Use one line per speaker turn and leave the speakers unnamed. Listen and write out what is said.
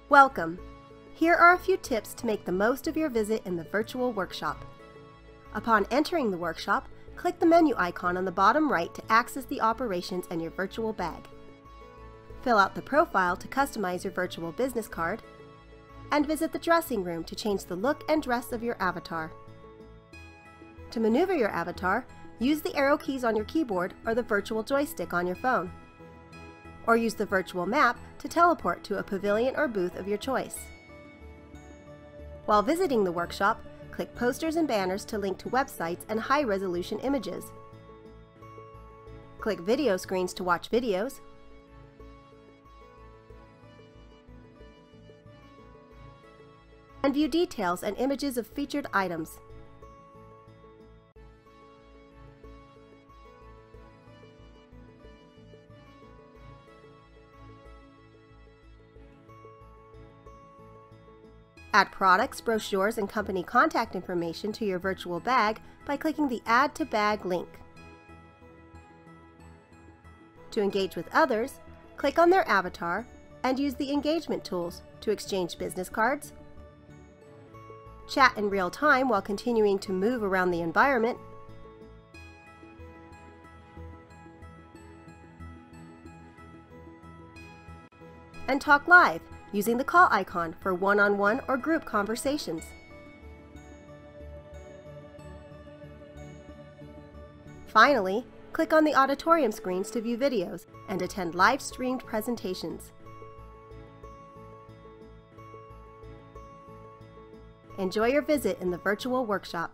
Welcome! Here are a few tips to make the most of your visit in the virtual workshop. Upon entering the workshop, click the menu icon on the bottom right to access the operations and your virtual bag. Fill out the profile to customize your virtual business card, and visit the dressing room to change the look and dress of your avatar. To maneuver your avatar, use the arrow keys on your keyboard or the virtual joystick on your phone. Or use the virtual map to teleport to a pavilion or booth of your choice. While visiting the workshop, click posters and banners to link to websites and high-resolution images. Click video screens to watch videos. And view details and images of featured items. Add products, brochures, and company contact information to your virtual bag by clicking the Add to Bag link. To engage with others, click on their avatar and use the engagement tools to exchange business cards, chat in real time while continuing to move around the environment, and talk live using the call icon for one-on-one or group conversations. Finally, click on the auditorium screens to view videos and attend live-streamed presentations. Enjoy your visit in the virtual workshop.